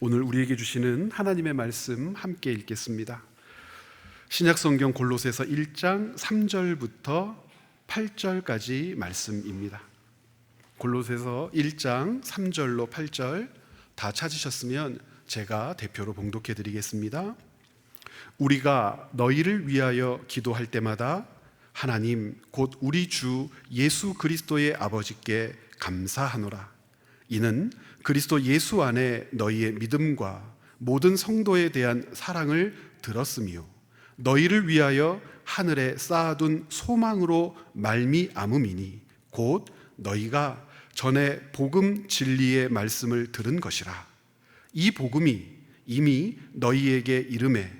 오늘 우리에게 주시는 하나님의 말씀 함께 읽겠습니다. 신약성경 골로새서 1장 3절부터 8절까지 말씀입니다. 골로새서 1장 3절로 8절 다 찾으셨으면 제가 대표로 봉독해 드리겠습니다. 우리가 너희를 위하여 기도할 때마다 하나님 곧 우리 주 예수 그리스도의 아버지께 감사하노라. 이는 그리스도 예수 안에 너희의 믿음과 모든 성도에 대한 사랑을 들었으며 너희를 위하여 하늘에 쌓아둔 소망으로 말미암음이니 곧 너희가 전에 복음 진리의 말씀을 들은 것이라. 이 복음이 이미 너희에게 이르매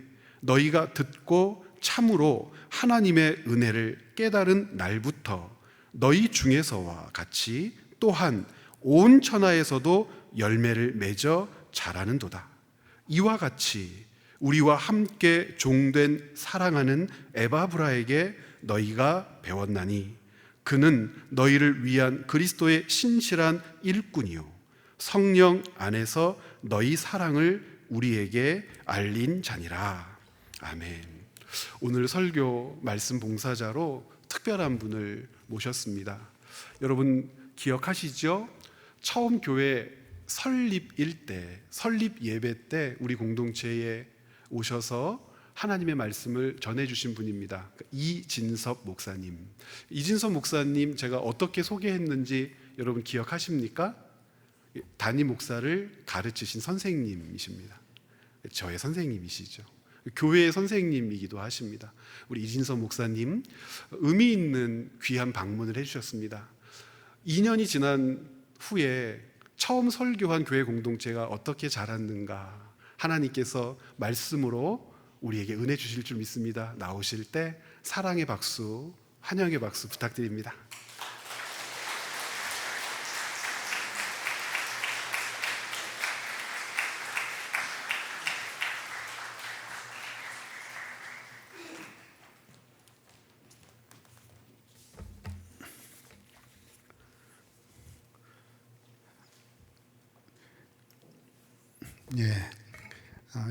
너희가 듣고 참으로 하나님의 은혜를 깨달은 날부터 너희 중에서와 같이 또한 온 천하에서도 열매를 맺어 자라는도다. 이와 같이 우리와 함께 종된 사랑하는 에바브라에게 너희가 배웠나니 그는 너희를 위한 그리스도의 신실한 일꾼이요 성령 안에서 너희 사랑을 우리에게 알린 자니라. 아멘. 오늘 설교 말씀 봉사자로 특별한 분을 모셨습니다. 여러분 기억하시죠? 처음 교회 설립일 때, 설립 예배 때 우리 공동체에 오셔서 하나님의 말씀을 전해주신 분입니다. 이진섭 목사님. 이진섭 목사님 제가 어떻게 소개했는지 여러분 기억하십니까? 담임 목사를 가르치신 선생님이십니다. 저의 선생님이시죠. 교회의 선생님이기도 하십니다. 우리 이진섭 목사님 의미 있는 귀한 방문을 해주셨습니다. 2년이 지난 후에 처음 설교한 교회 공동체가 어떻게 자랐는가 하나님께서 말씀으로 우리에게 은혜 주실 줄 믿습니다. 나오실 때 사랑의 박수, 환영의 박수 부탁드립니다.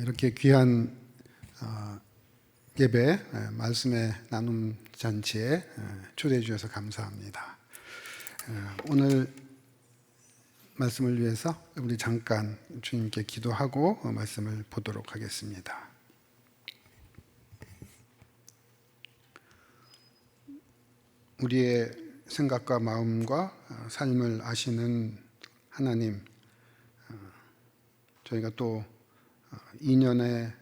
이렇게 귀한 예배, 말씀의 나눔 잔치에 초대해 주셔서 감사합니다. 오늘 말씀을 위해서 우리 잠깐 주님께 기도하고 말씀을 보도록 하겠습니다. 우리의 생각과 마음과 삶을 아시는 하나님, 저희가 또 2년의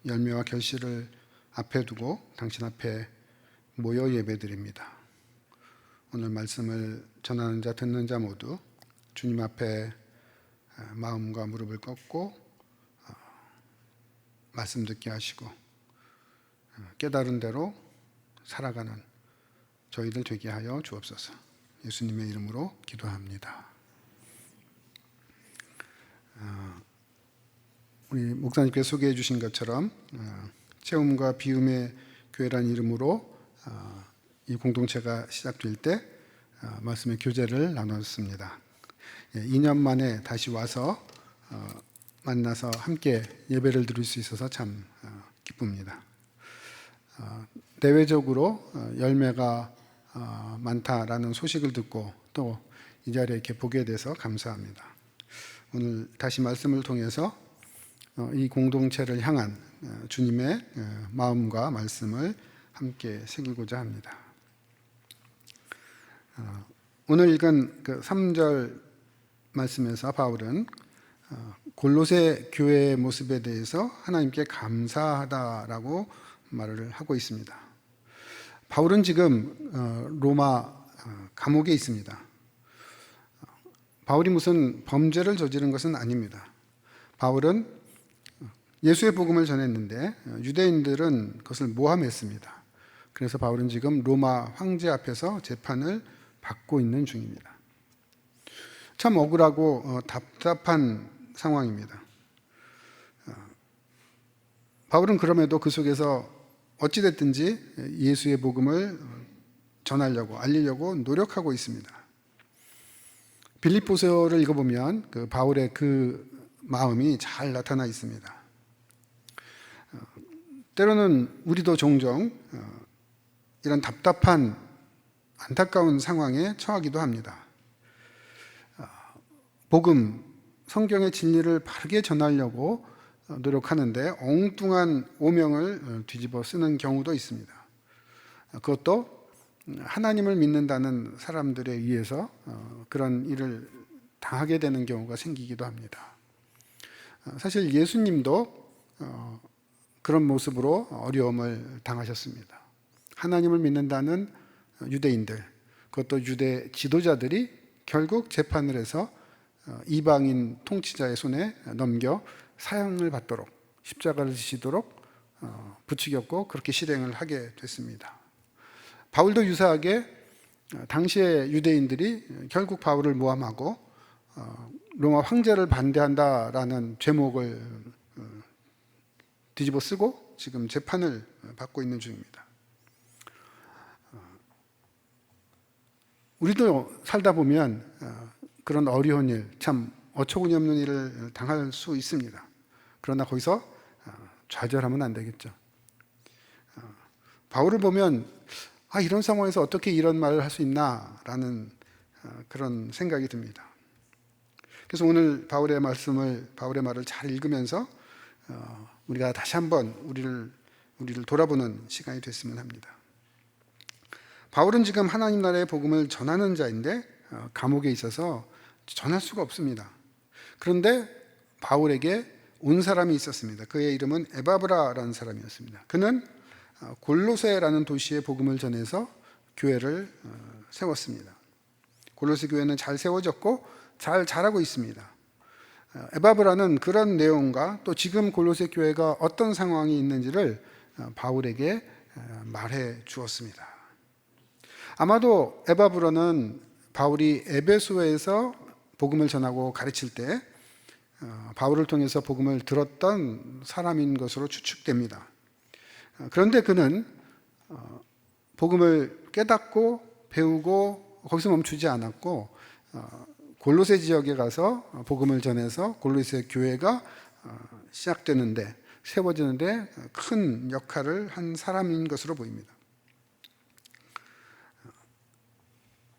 열매와 결실을 앞에 두고 당신 앞에 모여 예배드립니다. 오늘 말씀을 전하는 자 듣는 자 모두 주님 앞에 마음과 무릎을 꺾고 말씀 듣게 하시고 깨달은 대로 살아가는 저희들 되게 하여 주옵소서. 예수님의 이름으로 기도합니다. 우리 목사님께서 소개해 주신 것처럼 체험과 비움의 교회라는 이름으로 이 공동체가 시작될 때 말씀의 교제를 나눴습니다. 2년 만에 다시 와서 만나서 함께 예배를 드릴 수 있어서 참 기쁩니다. 대외적으로 열매가 많다라는 소식을 듣고 또 이 자리에 이렇게 보게 돼서 감사합니다. 오늘 다시 말씀을 통해서 이 공동체를 향한 주님의 마음과 말씀을 함께 새기고자 합니다. 오늘 읽은 그 3절 말씀에서 바울은 골로새 교회의 모습에 대해서 하나님께 감사하다라고 말을 하고 있습니다. 바울은 지금 로마 감옥에 있습니다. 바울이 무슨 범죄를 저지른 것은 아닙니다. 바울은 예수의 복음을 전했는데 유대인들은 그것을 모함했습니다. 그래서 바울은 지금 로마 황제 앞에서 재판을 받고 있는 중입니다. 참 억울하고 답답한 상황입니다. 바울은 그럼에도 그 속에서 어찌됐든지 예수의 복음을 전하려고 알리려고 노력하고 있습니다. 빌립보서를 읽어보면 그 바울의 그 마음이 잘 나타나 있습니다. 때로는 우리도 종종 이런 답답한 안타까운 상황에 처하기도 합니다. 복음, 성경의 진리를 바르게 전하려고 노력하는데 엉뚱한 오명을 뒤집어 쓰는 경우도 있습니다. 그것도 하나님을 믿는다는 사람들에 의해서 그런 일을 당하게 되는 경우가 생기기도 합니다. 사실 예수님도 그런 모습으로 어려움을 당하셨습니다. 하나님을 믿는다는 유대인들, 그것도 유대 지도자들이 결국 재판을 해서 이방인 통치자의 손에 넘겨 사형을 받도록, 십자가를 지시도록 부추겼고 그렇게 실행을 하게 됐습니다. 바울도 유사하게 당시의 유대인들이 결국 바울을 모함하고 로마 황제를 반대한다라는 제목을 뒤집어 쓰고 지금 재판을 받고 있는 중입니다. 우리도 살다 보면 그런 어려운 일, 참 어처구니 없는 일을 당할 수 있습니다. 그러나 거기서 좌절하면 안 되겠죠. 바울을 보면 이런 상황에서 어떻게 이런 말을 할 수 있나라는 그런 생각이 듭니다. 그래서 오늘 바울의 말을 잘 읽으면서 우리가 다시 한번 우리를 돌아보는 시간이 됐으면 합니다. 바울은 지금 하나님 나라의 복음을 전하는 자인데 감옥에 있어서 전할 수가 없습니다. 그런데 바울에게 온 사람이 있었습니다. 그의 이름은 에바브라라는 사람이었습니다. 그는 골로새라는 도시에 복음을 전해서 교회를 세웠습니다. 골로새 교회는 잘 세워졌고 잘 자라고 있습니다. 에바브라는 그런 내용과 또 지금 골로새 교회가 어떤 상황이 있는지를 바울에게 말해 주었습니다. 아마도 에바브라는 바울이 에베소에서 복음을 전하고 가르칠 때 바울을 통해서 복음을 들었던 사람인 것으로 추측됩니다. 그런데 그는 복음을 깨닫고 배우고 거기서 멈추지 않았고 골로새 지역에 가서 복음을 전해서 골로새 교회가 시작되는데 세워지는데 큰 역할을 한 사람인 것으로 보입니다.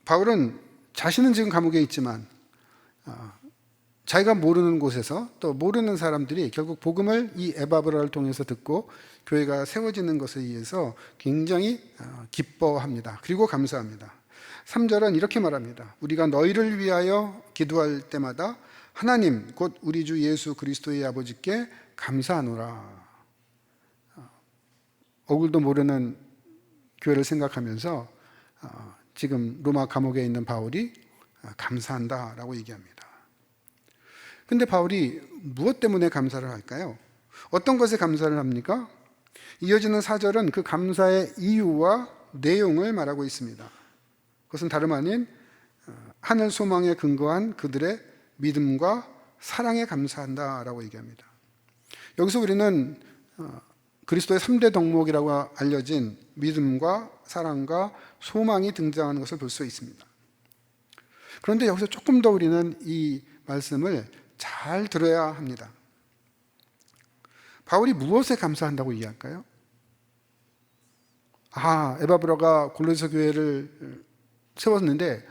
바울은 자신은 지금 감옥에 있지만 자기가 모르는 곳에서 또 모르는 사람들이 결국 복음을 이 에바브라를 통해서 듣고 교회가 세워지는 것에 의해서 굉장히 기뻐합니다. 그리고 감사합니다. 3절은 이렇게 말합니다. 우리가 너희를 위하여 기도할 때마다 하나님 곧 우리 주 예수 그리스도의 아버지께 감사하노라. 얼굴도 모르는 교회를 생각하면서 지금 로마 감옥에 있는 바울이 감사한다라고 얘기합니다. 근데 바울이 무엇 때문에 감사를 할까요? 어떤 것에 감사를 합니까? 이어지는 4절은 그 감사의 이유와 내용을 말하고 있습니다. 그것은 다름 아닌 하늘 소망에 근거한 그들의 믿음과 사랑에 감사한다라고 얘기합니다. 여기서 우리는 그리스도의 3대 덕목이라고 알려진 믿음과 사랑과 소망이 등장하는 것을 볼 수 있습니다. 그런데 여기서 조금 더 우리는 이 말씀을 잘 들어야 합니다. 바울이 무엇에 감사한다고 얘기할까요? 에바브라가 골로새 교회를 세웠는데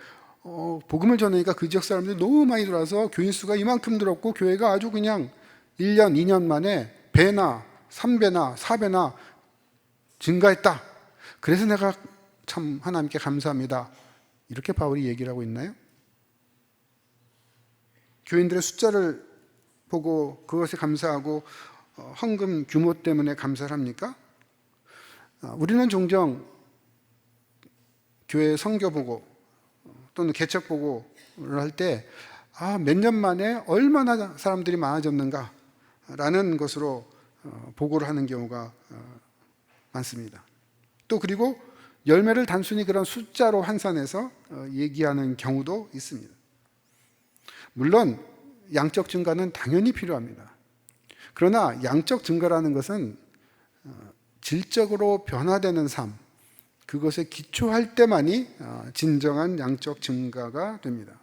복음을 전하니까 그 지역 사람들이 너무 많이 들어와서 교인 수가 이만큼 늘었고 교회가 아주 그냥 1년, 2년 만에 배나 3배나 4배나 증가했다. 그래서 내가 참 하나님께 감사합니다. 이렇게 바울이 얘기를 하고 있나요? 교인들의 숫자를 보고 그것에 감사하고 헌금 규모 때문에 감사를 합니까? 우리는 종종 교회 선교 보고 또는 개척 보고를 할 때 몇 년 만에 얼마나 사람들이 많아졌는가 라는 것으로 보고를 하는 경우가 많습니다. 또 그리고 열매를 단순히 그런 숫자로 환산해서 얘기하는 경우도 있습니다. 물론 양적 증가는 당연히 필요합니다. 그러나 양적 증가라는 것은 질적으로 변화되는 삶, 그것에 기초할 때만이 진정한 양적 증가가 됩니다.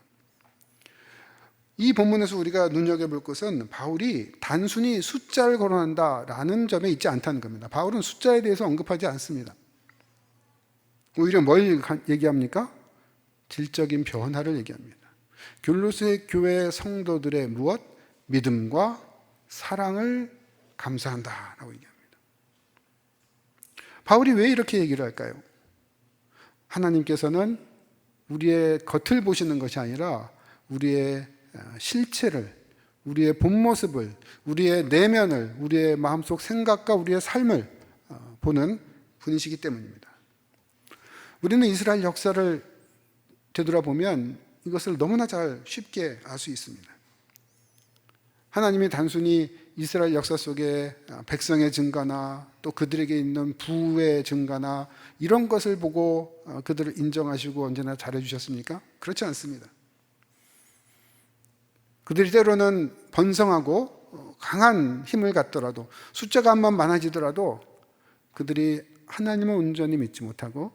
이 본문에서 우리가 눈여겨볼 것은 바울이 단순히 숫자를 거론한다라는 점에 있지 않다는 겁니다. 바울은 숫자에 대해서 언급하지 않습니다. 오히려 뭘 얘기합니까? 질적인 변화를 얘기합니다. 골로새 교회 성도들의 무엇? 믿음과 사랑을 감사한다라고 얘기합니다. 바울이 왜 이렇게 얘기를 할까요? 하나님께서는 우리의 겉을 보시는 것이 아니라 우리의 실체를, 우리의 본 모습을, 우리의 내면을, 우리의 마음속 생각과 우리의 삶을 보는 분이시기 때문입니다. 우리는 이스라엘 역사를 되돌아보면 이것을 너무나 잘 쉽게 알 수 있습니다. 하나님이 단순히 이스라엘 역사 속에 백성의 증가나 또 그들에게 있는 부의 증가나 이런 것을 보고 그들을 인정하시고 언제나 잘해주셨습니까? 그렇지 않습니다. 그들이 때로는 번성하고 강한 힘을 갖더라도, 숫자가 한번 많아지더라도 그들이 하나님을 온전히 믿지 못하고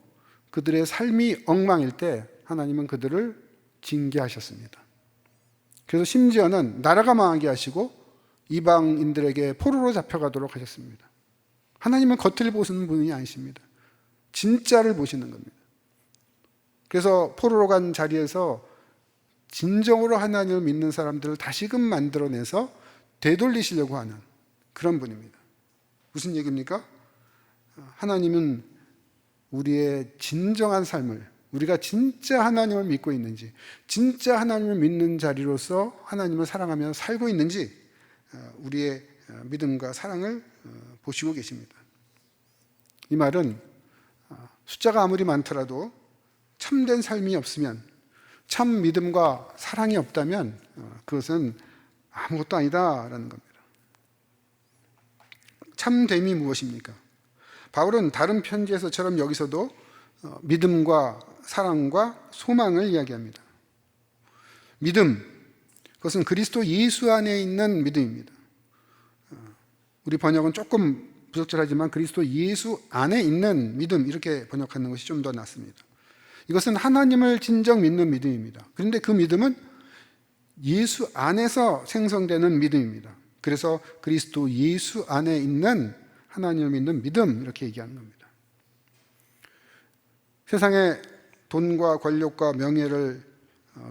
그들의 삶이 엉망일 때 하나님은 그들을 징계하셨습니다. 그래서 심지어는 나라가 망하게 하시고 이방인들에게 포로로 잡혀가도록 하셨습니다. 하나님은 겉을 보시는 분이 아니십니다. 진짜를 보시는 겁니다. 그래서 포로로 간 자리에서 진정으로 하나님을 믿는 사람들을 다시금 만들어내서 되돌리시려고 하는 그런 분입니다. 무슨 얘기입니까? 하나님은 우리의 진정한 삶을, 우리가 진짜 하나님을 믿고 있는지, 진짜 하나님을 믿는 자리로서 하나님을 사랑하며 살고 있는지 우리의 믿음과 사랑을 보시고 계십니다. 이 말은 숫자가 아무리 많더라도 참된 삶이 없으면, 참 믿음과 사랑이 없다면 그것은 아무것도 아니다라는 겁니다. 참됨이 무엇입니까? 바울은 다른 편지에서처럼 여기서도 믿음과 사랑과 소망을 이야기합니다. 믿음, 그것은 그리스도 예수 안에 있는 믿음입니다. 우리 번역은 조금 부적절하지만 그리스도 예수 안에 있는 믿음, 이렇게 번역하는 것이 좀 더 낫습니다. 이것은 하나님을 진정 믿는 믿음입니다. 그런데 그 믿음은 예수 안에서 생성되는 믿음입니다. 그래서 그리스도 예수 안에 있는 하나님을 믿는 믿음, 이렇게 얘기하는 겁니다. 세상에 돈과 권력과 명예를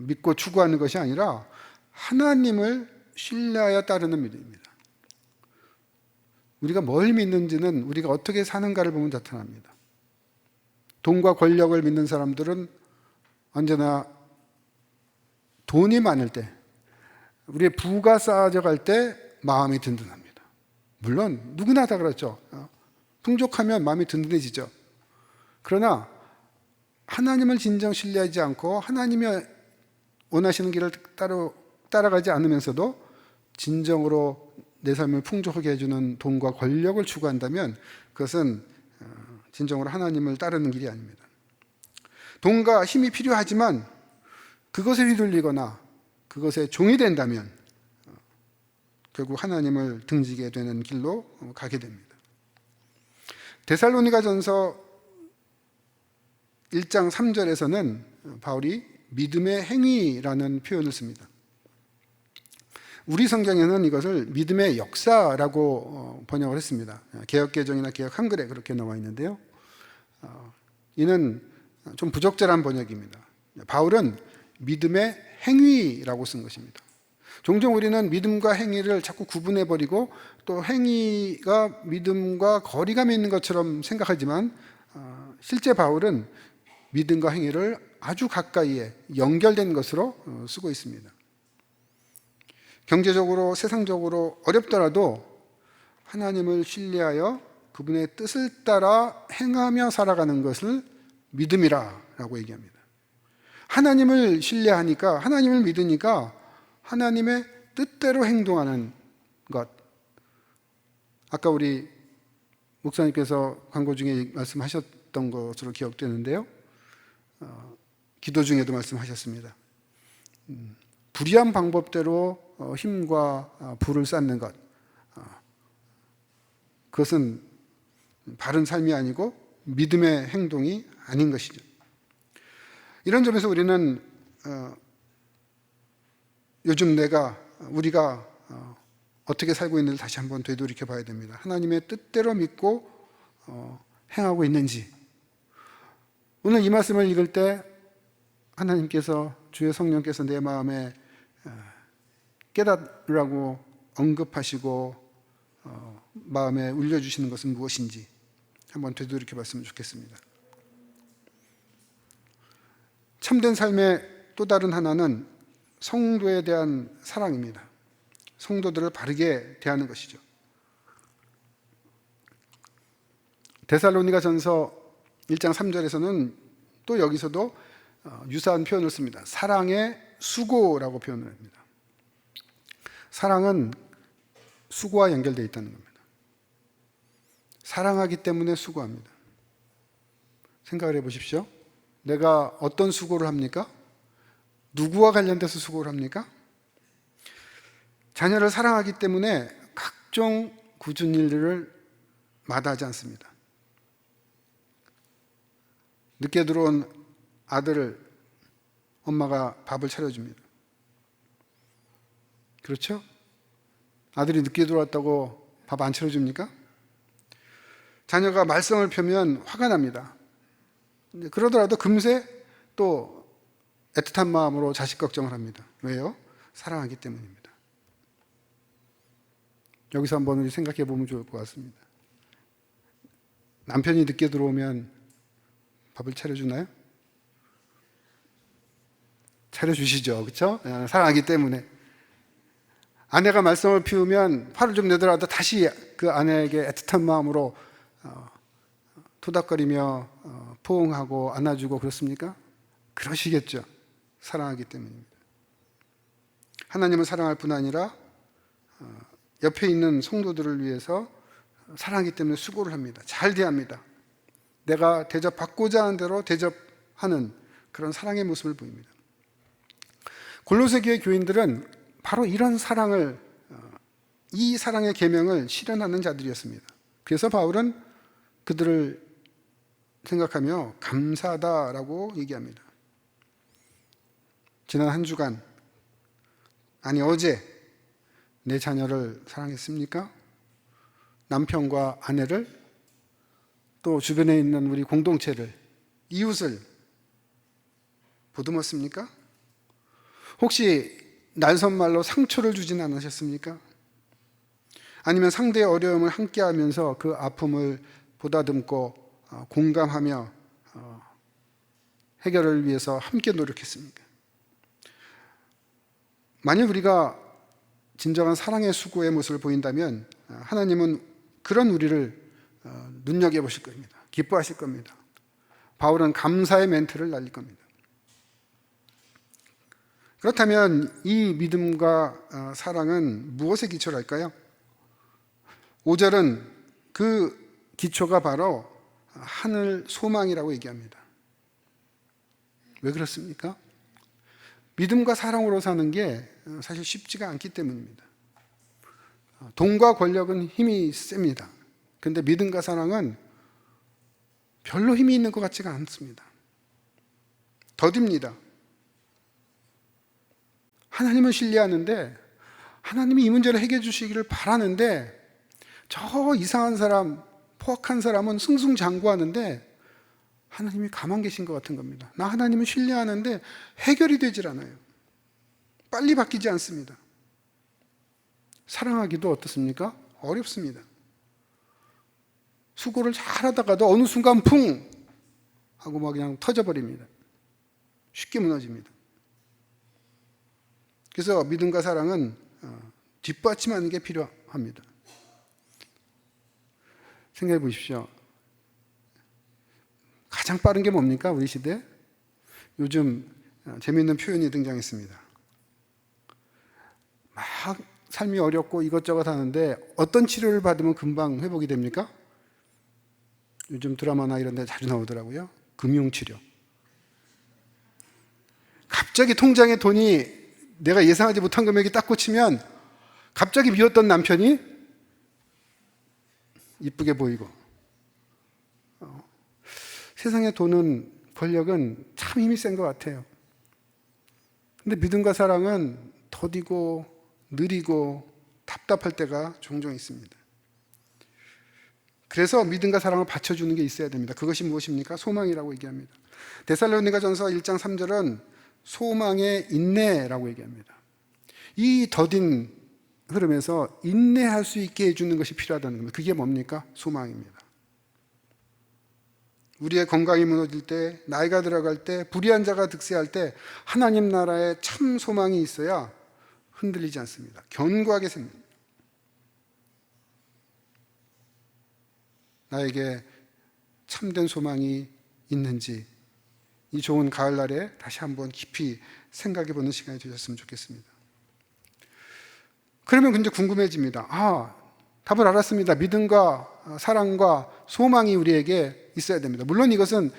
믿고 추구하는 것이 아니라 하나님을 신뢰하여 따르는 믿음입니다. 우리가 뭘 믿는지는 우리가 어떻게 사는가를 보면 나타납니다. 돈과 권력을 믿는 사람들은 언제나 돈이 많을 때, 우리의 부가 쌓아져 갈 때 마음이 든든합니다. 물론 누구나 다 그렇죠. 풍족하면 마음이 든든해지죠. 그러나 하나님을 진정 신뢰하지 않고 하나님이 원하시는 길을 따라가지 않으면서도 진정으로 내 삶을 풍족하게 해주는 돈과 권력을 추구한다면 그것은 진정으로 하나님을 따르는 길이 아닙니다. 돈과 힘이 필요하지만 그것에 휘둘리거나 그것에 종이 된다면 결국 하나님을 등지게 되는 길로 가게 됩니다. 데살로니가전서 1장 3절에서는 바울이 믿음의 행위라는 표현을 씁니다. 우리 성경에는 이것을 믿음의 역사라고 번역을 했습니다. 개역개정이나 개역 한글에 그렇게 나와 있는데요. 이는 좀 부적절한 번역입니다. 바울은 믿음의 행위라고 쓴 것입니다. 종종 우리는 믿음과 행위를 자꾸 구분해버리고 또 행위가 믿음과 거리감이 있는 것처럼 생각하지만 실제 바울은 믿음과 행위를 아주 가까이에 연결된 것으로 쓰고 있습니다. 경제적으로 세상적으로 어렵더라도 하나님을 신뢰하여 그분의 뜻을 따라 행하며 살아가는 것을 믿음이라고 얘기합니다. 하나님을 신뢰하니까, 하나님을 믿으니까 하나님의 뜻대로 행동하는 것. 아까 우리 목사님께서 광고 중에 말씀하셨던 것으로 기억되는데요. 기도 중에도 말씀하셨습니다. 불의한 방법대로 힘과 부를 쌓는 것, 그것은 바른 삶이 아니고 믿음의 행동이 아닌 것이죠. 이런 점에서 우리는 요즘 우리가 어떻게 살고 있는지 다시 한번 되돌이켜 봐야 됩니다. 하나님의 뜻대로 믿고 행하고 있는지. 오늘 이 말씀을 읽을 때 하나님께서, 주의 성령께서 내 마음에 깨달으라고 언급하시고 마음에 울려주시는 것은 무엇인지 한번 되돌이켜 봤으면 좋겠습니다. 참된 삶의 또 다른 하나는 성도에 대한 사랑입니다. 성도들을 바르게 대하는 것이죠. 데살로니가전서 1장 3절에서는 또 여기서도 유사한 표현을 씁니다. 사랑의 수고라고 표현을 합니다. 사랑은 수고와 연결되어 있다는 겁니다. 사랑하기 때문에 수고합니다. 생각을 해보십시오. 내가 어떤 수고를 합니까? 누구와 관련돼서 수고를 합니까? 자녀를 사랑하기 때문에 각종 굳은 일들을 마다하지 않습니다. 늦게 들어온 아들을 엄마가 밥을 차려줍니다. 그렇죠? 아들이 늦게 들어왔다고 밥 안 차려줍니까? 자녀가 말썽을 펴면 화가 납니다. 그러더라도 금세 또 애틋한 마음으로 자식 걱정을 합니다. 왜요? 사랑하기 때문입니다. 여기서 한번 우리 생각해 보면 좋을 것 같습니다. 남편이 늦게 들어오면 밥을 차려주나요? 차려주시죠. 그렇죠? 사랑하기 때문에. 아내가 말썽을 피우면 화를 좀 내더라도 다시 그 아내에게 애틋한 마음으로 토닥거리며 포옹하고 안아주고 그렇습니까? 그러시겠죠. 사랑하기 때문입니다. 하나님을 사랑할 뿐 아니라 옆에 있는 성도들을 위해서 사랑하기 때문에 수고를 합니다. 잘 대합니다. 내가 대접받고자 하는 대로 대접하는 그런 사랑의 모습을 보입니다. 골로새 교회 교인들은 바로 이런 사랑을, 이 사랑의 계명을 실현하는 자들이었습니다. 그래서 바울은 그들을 생각하며 감사하다라고 얘기합니다. 지난 한 주간, 아니 어제 내 자녀를 사랑했습니까? 남편과 아내를, 또 주변에 있는 우리 공동체를, 이웃을 보듬었습니까? 혹시 날선말로 상처를 주진 않으셨습니까? 아니면 상대의 어려움을 함께하면서 그 아픔을 보다듬고 공감하며 해결을 위해서 함께 노력했습니까? 만약 우리가 진정한 사랑의 수고의 모습을 보인다면 하나님은 그런 우리를 눈여겨보실 겁니다. 기뻐하실 겁니다. 바울은 감사의 멘트를 날릴 겁니다. 그렇다면 이 믿음과 사랑은 무엇에 기초를 할까요? 5절은 그 기초가 바로 하늘 소망이라고 얘기합니다. 왜 그렇습니까? 믿음과 사랑으로 사는 게 사실 쉽지가 않기 때문입니다. 돈과 권력은 힘이 셉니다. 그런데 믿음과 사랑은 별로 힘이 있는 것 같지가 않습니다. 더딥니다. 하나님을 신뢰하는데, 하나님이 이 문제를 해결해 주시기를 바라는데, 저 이상한 사람, 포악한 사람은 승승장구하는데 하나님이 가만 계신 것 같은 겁니다. 나 하나님을 신뢰하는데 해결이 되질 않아요. 빨리 바뀌지 않습니다. 사랑하기도 어떻습니까? 어렵습니다. 수고를 잘 하다가도 어느 순간 풍! 하고 막 그냥 터져버립니다. 쉽게 무너집니다. 그래서 믿음과 사랑은 뒷받침하는 게 필요합니다. 생각해 보십시오. 가장 빠른 게 뭡니까? 우리 시대? 요즘 재미있는 표현이 등장했습니다. 막 삶이 어렵고 이것저것 하는데 어떤 치료를 받으면 금방 회복이 됩니까? 요즘 드라마나 이런 데 자주 나오더라고요. 금융치료. 갑자기 통장에 돈이 내가 예상하지 못한 금액이 딱 꽂히면 갑자기 미웠던 남편이 이쁘게 보이고, 세상의 돈은, 권력은 참 힘이 센 것 같아요. 근데 믿음과 사랑은 더디고 느리고 답답할 때가 종종 있습니다. 그래서 믿음과 사랑을 받쳐주는 게 있어야 됩니다. 그것이 무엇입니까? 소망이라고 얘기합니다. 데살로니가전서 1장 3절은 소망의 인내라고 얘기합니다. 이 더딘 흐름에서 인내할 수 있게 해주는 것이 필요하다는 겁니다. 그게 뭡니까? 소망입니다. 우리의 건강이 무너질 때, 나이가 들어갈 때, 불의한 자가 득세할 때 하나님 나라에 참 소망이 있어야 흔들리지 않습니다. 견고하게 셉니다. 나에게 참된 소망이 있는지 이 좋은 가을날에 다시 한번 깊이 생각해보는 시간이 되셨으면 좋겠습니다. 그러면 이제 궁금해집니다. 답을 알았습니다. 믿음과 사랑과 소망이 우리에게 있어야 됩니다. 물론 이것은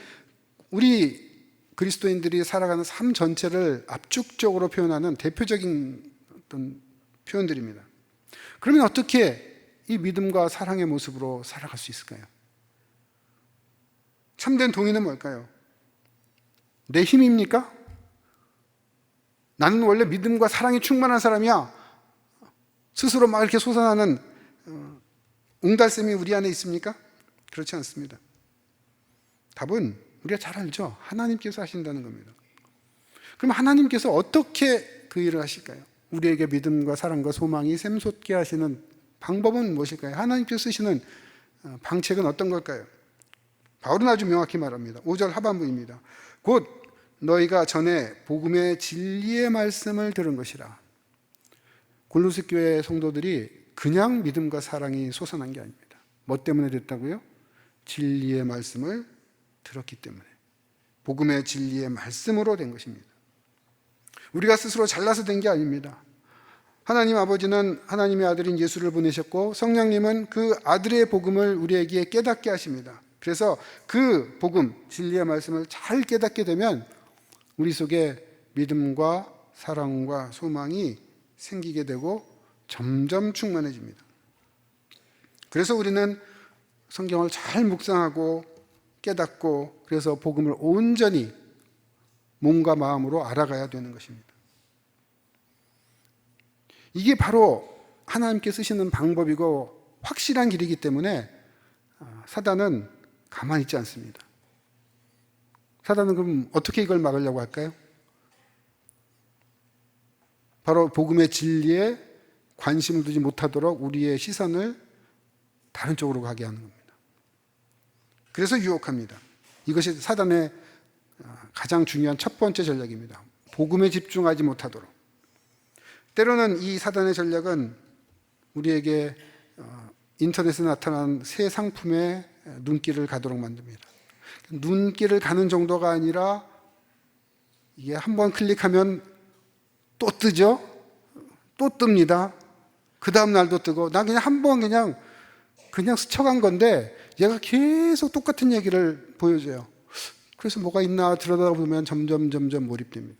우리 그리스도인들이 살아가는 삶 전체를 압축적으로 표현하는 대표적인 어떤 표현들입니다. 그러면 어떻게 이 믿음과 사랑의 모습으로 살아갈 수 있을까요? 참된 동의는 뭘까요? 내 힘입니까? 나는 원래 믿음과 사랑이 충만한 사람이야. 스스로 막 이렇게 솟아나는 옹달샘이 우리 안에 있습니까? 그렇지 않습니다. 답은 우리가 잘 알죠. 하나님께서 하신다는 겁니다. 그럼 하나님께서 어떻게 그 일을 하실까요? 우리에게 믿음과 사랑과 소망이 샘솟게 하시는 방법은 무엇일까요? 하나님께서 쓰시는 방책은 어떤 걸까요? 바울은 아주 명확히 말합니다. 5절 하반부입니다. 곧 너희가 전에 복음의 진리의 말씀을 들은 것이라. 골로새 교회 성도들이 그냥 믿음과 사랑이 솟아난 게 아닙니다. 뭐 때문에 됐다고요? 진리의 말씀을 들었기 때문에. 복음의 진리의 말씀으로 된 것입니다. 우리가 스스로 잘나서 된 게 아닙니다. 하나님 아버지는 하나님의 아들인 예수를 보내셨고 성령님은 그 아들의 복음을 우리에게 깨닫게 하십니다. 그래서 그 복음, 진리의 말씀을 잘 깨닫게 되면 우리 속에 믿음과 사랑과 소망이 생기게 되고 점점 충만해집니다. 그래서 우리는 성경을 잘 묵상하고 깨닫고 그래서 복음을 온전히 몸과 마음으로 알아가야 되는 것입니다. 이게 바로 하나님께 쓰시는 방법이고 확실한 길이기 때문에 사단은 가만히 있지 않습니다. 사단은 그럼 어떻게 이걸 막으려고 할까요? 바로 복음의 진리에 관심을 두지 못하도록 우리의 시선을 다른 쪽으로 가게 하는 겁니다. 그래서 유혹합니다. 이것이 사단의 가장 중요한 첫 번째 전략입니다. 복음에 집중하지 못하도록. 때로는 이 사단의 전략은 우리에게 인터넷에 나타난 새 상품에 눈길을 가도록 만듭니다. 눈길을 가는 정도가 아니라 이게 한번 클릭하면 또 뜨죠? 또 뜹니다. 그 다음 날도 뜨고 난 그냥 한번 그냥 스쳐간 건데 얘가 계속 똑같은 얘기를 보여줘요. 그래서 뭐가 있나 들여다보면 점점 몰입됩니다.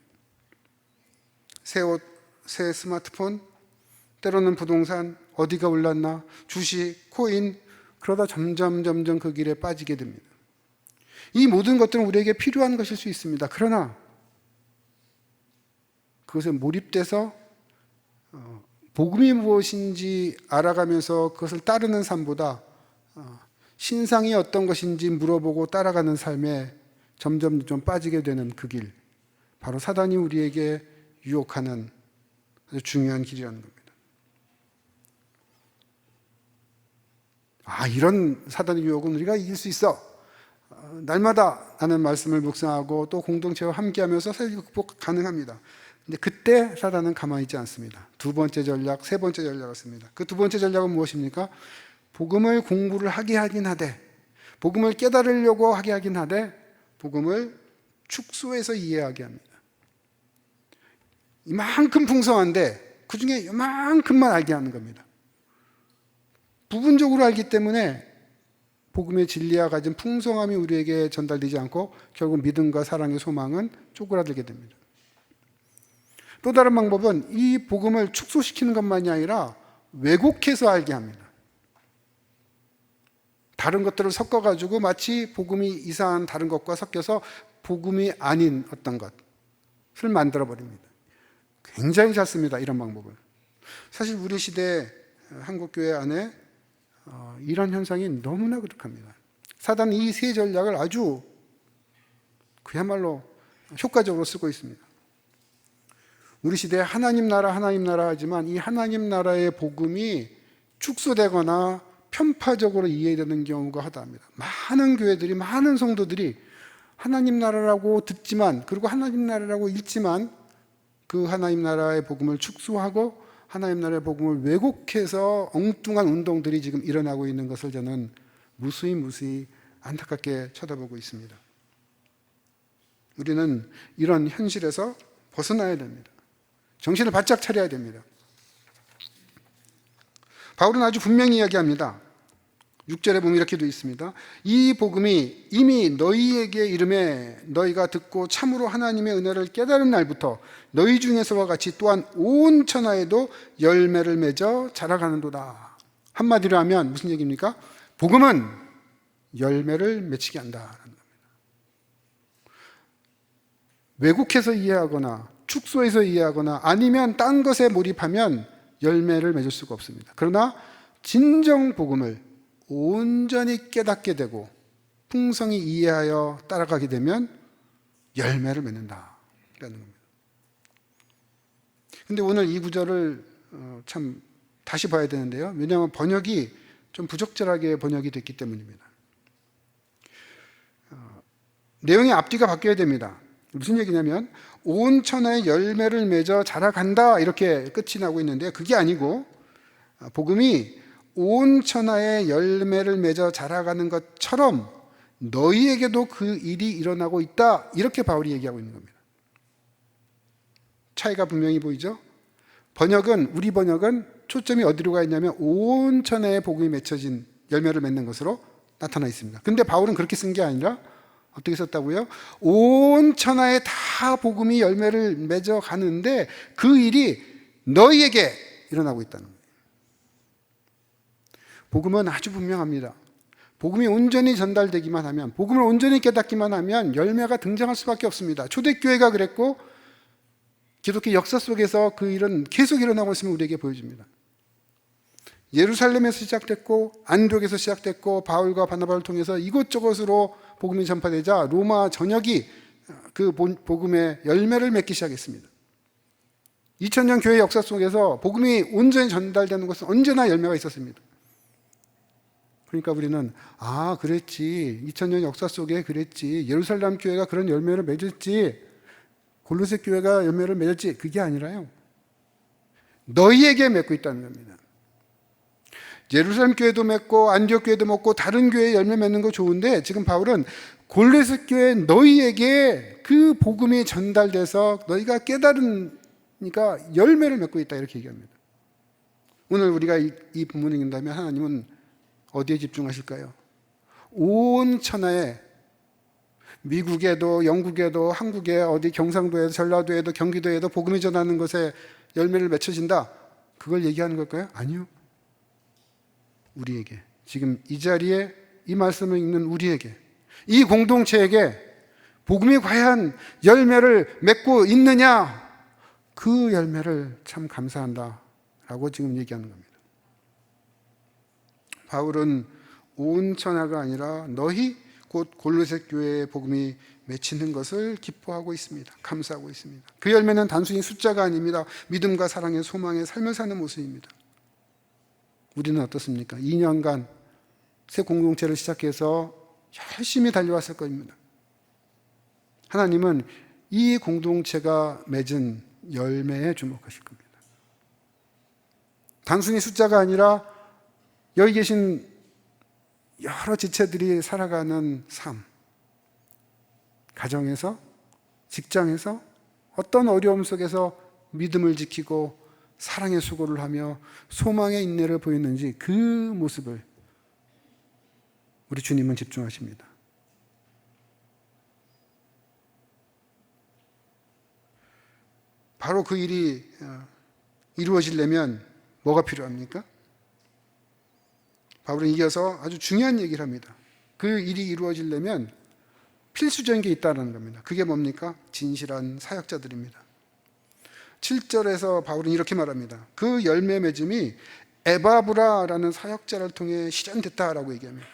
새 옷, 새 스마트폰, 때로는 부동산, 어디가 올랐나, 주식, 코인, 그러다 점점 그 길에 빠지게 됩니다. 이 모든 것들은 우리에게 필요한 것일 수 있습니다. 그러나 그것에 몰입돼서 복음이 무엇인지 알아가면서 그것을 따르는 삶보다 신상이 어떤 것인지 물어보고 따라가는 삶에 점점 좀 빠지게 되는 그 길, 바로 사단이 우리에게 유혹하는 아주 중요한 길이라는 겁니다. 이런 사단의 유혹은 우리가 이길 수 있어. 날마다 하는 말씀을 묵상하고 또 공동체와 함께하면서 사실 극복 가능합니다. 근데 그때 사단은 가만히 있지 않습니다. 두 번째 전략, 세 번째 전략을 씁니다. 그 두 번째 전략은 무엇입니까? 복음을 공부를 하게 하긴 하되, 복음을 깨달으려고 하게 하긴 하되, 복음을 축소해서 이해하게 합니다. 이만큼 풍성한데 그 중에 이만큼만 알게 하는 겁니다. 부분적으로 알기 때문에 복음의 진리와 가진 풍성함이 우리에게 전달되지 않고 결국 믿음과 사랑의 소망은 쪼그라들게 됩니다. 또 다른 방법은 이 복음을 축소시키는 것만이 아니라 왜곡해서 알게 합니다. 다른 것들을 섞어가지고 마치 복음이 이상한 다른 것과 섞여서 복음이 아닌 어떤 것을 만들어버립니다. 굉장히 잘 씁니다. 이런 방법을. 사실 우리 시대 한국교회 안에 이런 현상이 너무나 그득합니다. 사단은 이 세 전략을 아주 그야말로 효과적으로 쓰고 있습니다. 우리 시대에 하나님 나라 하지만 이 하나님 나라의 복음이 축소되거나 편파적으로 이해되는 경우가 허다합니다. 많은 교회들이, 많은 성도들이 하나님 나라라고 듣지만, 그리고 하나님 나라라고 읽지만 그 하나님 나라의 복음을 축소하고 하나님 나라의 복음을 왜곡해서 엉뚱한 운동들이 지금 일어나고 있는 것을 저는 무수히 안타깝게 쳐다보고 있습니다. 우리는 이런 현실에서 벗어나야 됩니다. 정신을 바짝 차려야 됩니다. 바울은 아주 분명히 이야기합니다. 6절에 보면 이렇게 되어 있습니다. 이 복음이 이미 너희에게 이름에 너희가 듣고 참으로 하나님의 은혜를 깨달은 날부터 너희 중에서와 같이 또한 온 천하에도 열매를 맺어 자라가는도다. 한마디로 하면 무슨 얘기입니까? 복음은 열매를 맺히게 한다는 겁니다. 왜곡해서 이해하거나 축소해서 이해하거나 아니면 딴 것에 몰입하면 열매를 맺을 수가 없습니다. 그러나 진정 복음을 온전히 깨닫게 되고 풍성히 이해하여 따라가게 되면 열매를 맺는다라는 겁니다. 근데 오늘 이 구절을 참 다시 봐야 되는데요. 왜냐하면 번역이 좀 부적절하게 번역이 됐기 때문입니다. 내용의 앞뒤가 바뀌어야 됩니다. 무슨 얘기냐면 온 천하에 열매를 맺어 자라간다 이렇게 끝이 나고 있는데 그게 아니고 복음이 온 천하에 열매를 맺어 자라가는 것처럼 너희에게도 그 일이 일어나고 있다 이렇게 바울이 얘기하고 있는 겁니다. 차이가 분명히 보이죠? 우리 번역은 초점이 어디로 가 있냐면 온 천하에 복음이 맺혀진 열매를 맺는 것으로 나타나 있습니다. 근데 바울은 그렇게 쓴 게 아니라 어떻게 썼다고요? 온 천하에 다 복음이 열매를 맺어 가는데 그 일이 너희에게 일어나고 있다는 거예요. 복음은 아주 분명합니다. 복음이 온전히 전달되기만 하면, 복음을 온전히 깨닫기만 하면 열매가 등장할 수밖에 없습니다. 초대교회가 그랬고 기독교 역사 속에서 그 일은 계속 일어나고 있음을 우리에게 보여줍니다. 예루살렘에서 시작됐고 안디옥에서 시작됐고 바울과 바나바를 통해서 이곳저곳으로 복음이 전파되자 로마 전역이 그 복음의 열매를 맺기 시작했습니다. 2000년 교회 역사 속에서 복음이 온전히 전달되는 것은 언제나 열매가 있었습니다. 그러니까 우리는 그랬지, 2000년 역사 속에 그랬지, 예루살렘 교회가 그런 열매를 맺었지, 골로새 교회가 열매를 맺었지, 그게 아니라요, 너희에게 맺고 있다는 겁니다. 예루살렘 교회도 맺고 안디옥 교회도 맺고 다른 교회에 열매 맺는 거 좋은데 지금 바울은 골로새 교회 너희에게 그 복음이 전달돼서 너희가 깨달으니까 열매를 맺고 있다 이렇게 얘기합니다. 오늘 우리가 이 본문을 읽는다면 하나님은 어디에 집중하실까요? 온 천하에, 미국에도 영국에도 한국에 어디 경상도에도 전라도에도 경기도에도 복음이 전하는 것에 열매를 맺혀진다, 그걸 얘기하는 걸까요? 아니요. 우리에게, 지금 이 자리에 이 말씀을 읽는 우리에게, 이 공동체에게 복음이 과연 열매를 맺고 있느냐, 그 열매를 참 감사한다 라고 지금 얘기하는 겁니다. 바울은 온 천하가 아니라 너희 곧 골로새 교회의 복음이 맺히는 것을 기뻐하고 있습니다. 감사하고 있습니다. 그 열매는 단순히 숫자가 아닙니다. 믿음과 사랑의 소망의 삶을 사는 모습입니다. 우리는 어떻습니까? 2년간 새 공동체를 시작해서 열심히 달려왔을 겁니다. 하나님은 이 공동체가 맺은 열매에 주목하실 겁니다. 단순히 숫자가 아니라 여기 계신 여러 지체들이 살아가는 삶, 가정에서, 직장에서, 어떤 어려움 속에서 믿음을 지키고 사랑의 수고를 하며 소망의 인내를 보였는지 그 모습을 우리 주님은 집중하십니다. 바로 그 일이 이루어지려면 뭐가 필요합니까? 바울은 이어서 아주 중요한 얘기를 합니다. 그 일이 이루어지려면 필수적인 게 있다는 겁니다. 그게 뭡니까? 진실한 사역자들입니다. 7절에서 바울은 이렇게 말합니다. 그 열매 맺음이 에바브라라는 사역자를 통해 실현됐다라고 얘기합니다.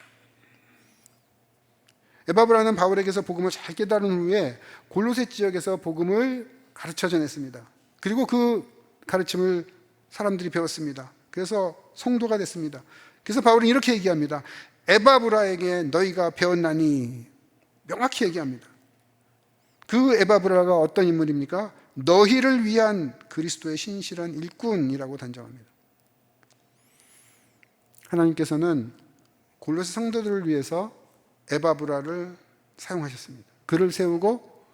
에바브라는 바울에게서 복음을 잘 깨달은 후에 골로새 지역에서 복음을 가르쳐 전했습니다. 그리고 그 가르침을 사람들이 배웠습니다. 그래서 성도가 됐습니다. 그래서 바울은 이렇게 얘기합니다. 에바브라에게 너희가 배웠나니, 명확히 얘기합니다. 그 에바브라가 어떤 인물입니까? 너희를 위한 그리스도의 신실한 일꾼이라고 단정합니다. 하나님께서는 골로새 성도들을 위해서 에바브라를 사용하셨습니다. 그를 세우고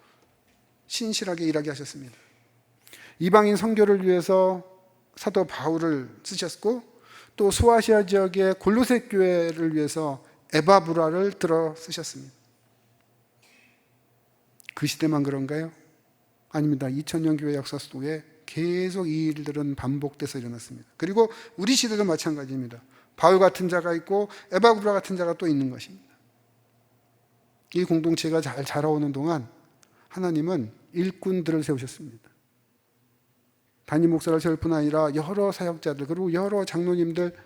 신실하게 일하게 하셨습니다. 이방인 선교를 위해서 사도 바울을 쓰셨고, 또 소아시아 지역의 골로새 교회를 위해서 에바브라를 들어 쓰셨습니다. 그 시대만 그런가요? 아닙니다. 2000년 교회 역사 속에 계속 이 일들은 반복돼서 일어났습니다. 그리고 우리 시대도 마찬가지입니다. 바울 같은 자가 있고 에바브라 같은 자가 또 있는 것입니다. 이 공동체가 잘 자라오는 동안 하나님은 일꾼들을 세우셨습니다. 담임 목사를 세울 뿐 아니라 여러 사역자들, 그리고 여러 장로님들,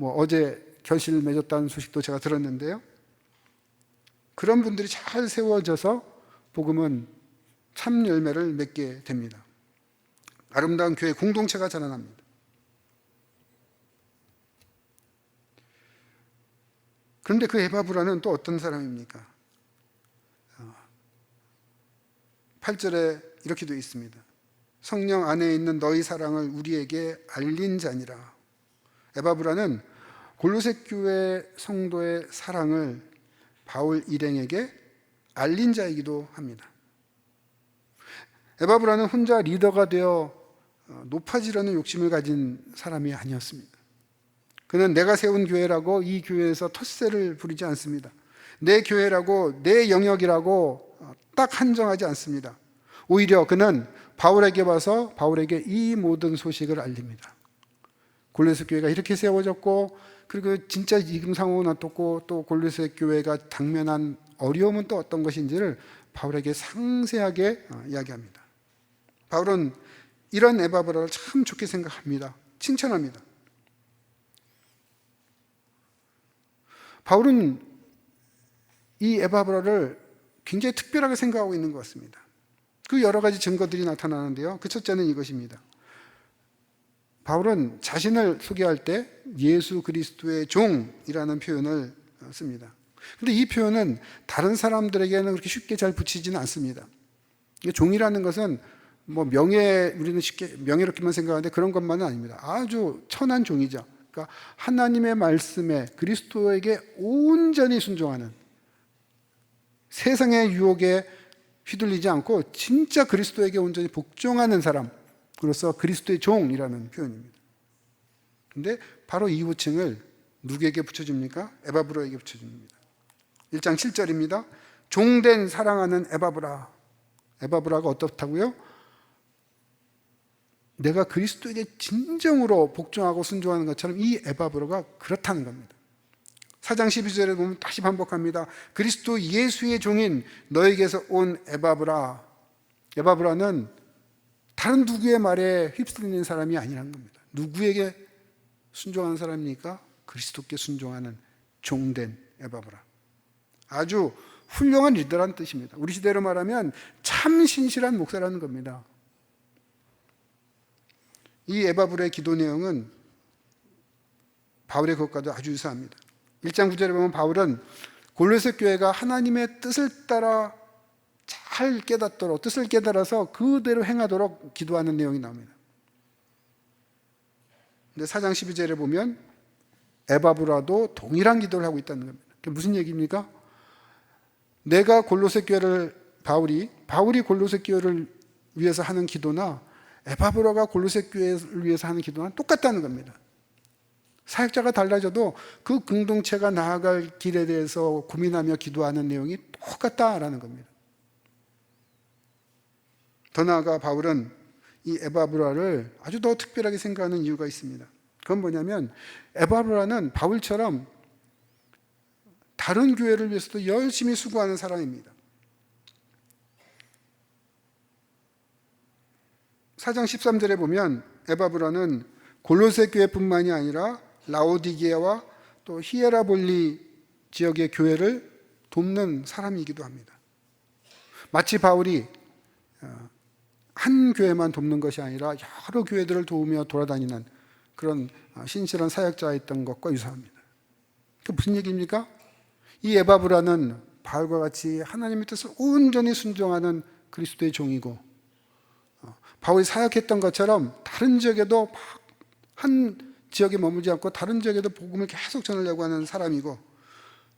어제 결실을 맺었다는 소식도 제가 들었는데요. 그런 분들이 잘 세워져서 복음은 참 열매를 맺게 됩니다. 아름다운 교회 공동체가 자라납니다. 그런데 그 에바브라는 또 어떤 사람입니까? 8절에 이렇게 되어 있습니다. 성령 안에 있는 너희 사랑을 우리에게 알린 자니라. 에바브라는 골로새 교회 성도의 사랑을 바울 일행에게 알린 자이기도 합니다. 에바브라는 혼자 리더가 되어 높아지려는 욕심을 가진 사람이 아니었습니다. 그는 내가 세운 교회라고 이 교회에서 텃세를 부리지 않습니다. 내 교회라고, 내 영역이라고 딱 한정하지 않습니다. 오히려 그는 바울에게 와서 바울에게 이 모든 소식을 알립니다. 골로새 교회가 이렇게 세워졌고, 그리고 진짜 지금 상황은 어떻고, 또 골로새 교회가 당면한 어려움은 또 어떤 것인지를 바울에게 상세하게 이야기합니다. 바울은 이런 에바브라를 참 좋게 생각합니다. 칭찬합니다. 바울은 이 에바브라를 굉장히 특별하게 생각하고 있는 것 같습니다. 그 여러 가지 증거들이 나타나는데요. 그 첫째는 이것입니다. 바울은 자신을 소개할 때 예수 그리스도의 종이라는 표현을 씁니다. 그런데 이 표현은 다른 사람들에게는 그렇게 쉽게 잘 붙이지는 않습니다. 종이라는 것은 우리는 쉽게 명예롭게만 생각하는데 그런 것만은 아닙니다. 아주 천한 종이죠. 그러니까 하나님의 말씀에, 그리스도에게 온전히 순종하는, 세상의 유혹에 휘둘리지 않고 진짜 그리스도에게 온전히 복종하는 사람으로서 그리스도의 종이라는 표현입니다. 그런데 바로 이 호칭을 누구에게 붙여줍니까? 에바브라에게 붙여줍니다. 1장 7절입니다. 종된 사랑하는 에바브라. 에바브라가 어떻다고요? 내가 그리스도에게 진정으로 복종하고 순종하는 것처럼 이 에바브라가 그렇다는 겁니다. 4장 12절에 보면 다시 반복합니다. 그리스도 예수의 종인 너에게서 온 에바브라. 에바브라는 다른 누구의 말에 휩쓸리는 사람이 아니라는 겁니다. 누구에게 순종하는 사람입니까? 그리스도께 순종하는 종된 에바브라. 아주 훌륭한 리더라는 뜻입니다. 우리 시대로 말하면 참 신실한 목사라는 겁니다. 이 에바브라의 기도 내용은 바울의 것과도 아주 유사합니다. 1장 9절에 보면 바울은 골로새 교회가 하나님의 뜻을 따라 잘 깨닫도록, 뜻을 깨달아서 그대로 행하도록 기도하는 내용이 나옵니다. 근데 4장 12절에 보면 에바브라도 동일한 기도를 하고 있다는 겁니다. 그게 무슨 얘기입니까? 내가 골로새 교회를, 바울이 골로새 교회를 위해서 하는 기도나 에바브라가 골로새 교회를 위해서 하는 기도는 똑같다는 겁니다. 사역자가 달라져도 그 공동체가 나아갈 길에 대해서 고민하며 기도하는 내용이 똑같다라는 겁니다. 더 나아가 바울은 이 에바브라를 아주 더 특별하게 생각하는 이유가 있습니다. 그건 뭐냐면 에바브라는 바울처럼 다른 교회를 위해서도 열심히 수고하는 사람입니다. 4장 13절에 보면 에바브라는 골로새 교회뿐만이 아니라 라오디게아와 또 히에라볼리 지역의 교회를 돕는 사람이기도 합니다. 마치 바울이 한 교회만 돕는 것이 아니라 여러 교회들을 도우며 돌아다니는 그런 신실한 사역자였던 것과 유사합니다. 그 무슨 얘기입니까? 이 에바브라는 바울과 같이 하나님의 뜻을 온전히 순종하는 그리스도의 종이고, 바울이 사역했던 것처럼 다른 지역에도 한 지역에 머물지 않고 다른 지역에도 복음을 계속 전하려고 하는 사람이고,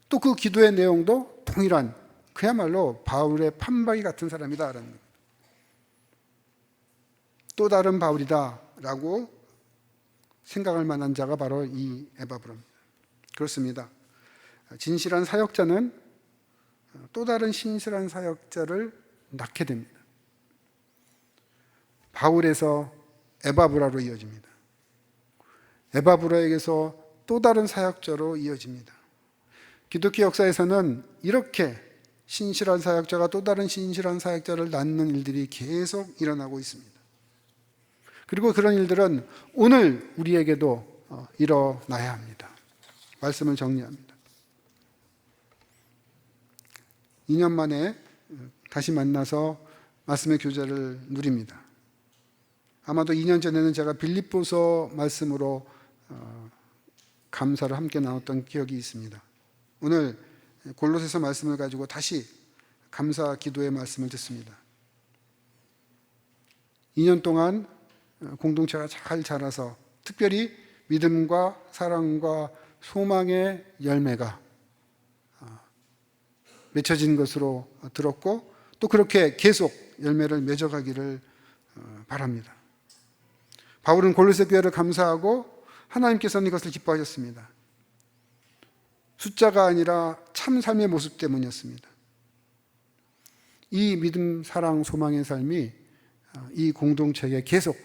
또 그 기도의 내용도 동일한, 그야말로 바울의 판박이 같은 사람이다라는 겁니다. 또 다른 바울이다라고 생각할 만한 자가 바로 이 에바브라입니다. 그렇습니다. 진실한 사역자는 또 다른 신실한 사역자를 낳게 됩니다. 바울에서 에바브라로 이어집니다. 에바브라에게서 또 다른 사역자로 이어집니다. 기독교 역사에서는 이렇게 신실한 사역자가 또 다른 신실한 사역자를 낳는 일들이 계속 일어나고 있습니다. 그리고 그런 일들은 오늘 우리에게도 일어나야 합니다. 말씀을 정리합니다. 2년 만에 다시 만나서 말씀의 교제를 누립니다. 아마도 2년 전에는 제가 빌립보서 말씀으로 감사를 함께 나눴던 기억이 있습니다. 오늘 골로새서 말씀을 가지고 다시 감사 기도의 말씀을 듣습니다. 2년 동안 공동체가 잘 자라서 특별히 믿음과 사랑과 소망의 열매가 맺혀진 것으로 들었고, 또 그렇게 계속 열매를 맺어가기를 바랍니다. 바울은 골로새 교회를 감사하고 하나님께서는 이것을 기뻐하셨습니다. 숫자가 아니라 참 삶의 모습 때문이었습니다. 이 믿음, 사랑, 소망의 삶이 이 공동체에 계속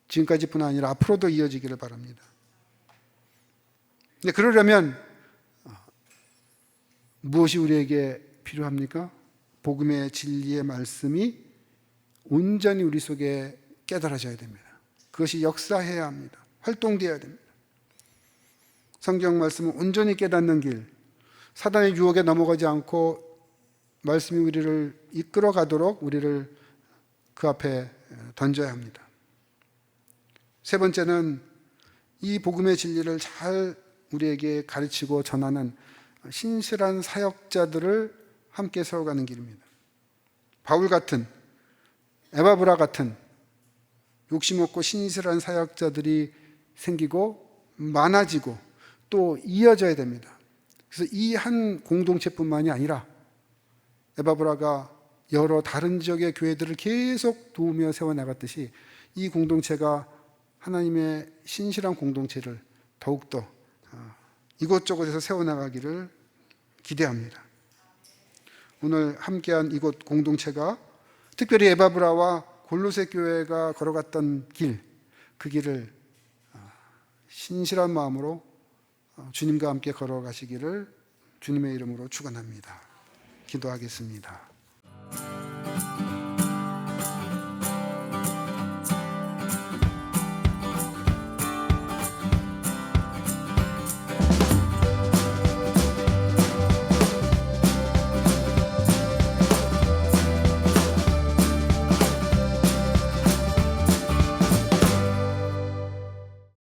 지금까지뿐 아니라 앞으로도 이어지기를 바랍니다. 근데 그러려면 무엇이 우리에게 필요합니까? 복음의 진리의 말씀이 온전히 우리 속에 깨달아져야 됩니다. 그것이 역사해야 합니다. 활동되어야 됩니다. 성경 말씀은 온전히 깨닫는 길, 사단의 유혹에 넘어가지 않고 말씀이 우리를 이끌어 가도록 우리를 그 앞에 던져야 합니다. 세 번째는 이 복음의 진리를 잘 우리에게 가르치고 전하는 신실한 사역자들을 함께 세워가는 길입니다. 바울 같은, 에바브라 같은 욕심 없고 신실한 사역자들이 생기고 많아지고 또 이어져야 됩니다. 그래서 이 한 공동체뿐만이 아니라 에바브라가 여러 다른 지역의 교회들을 계속 도우며 세워나갔듯이 이 공동체가 하나님의 신실한 공동체를 더욱더 이곳저곳에서 세워나가기를 기대합니다. 오늘 함께한 이곳 공동체가 특별히 에바브라와 골로새 교회가 걸어갔던 길, 그 길을 신실한 마음으로 주님과 함께 걸어가시기를 주님의 이름으로 축원합니다. 기도하겠습니다.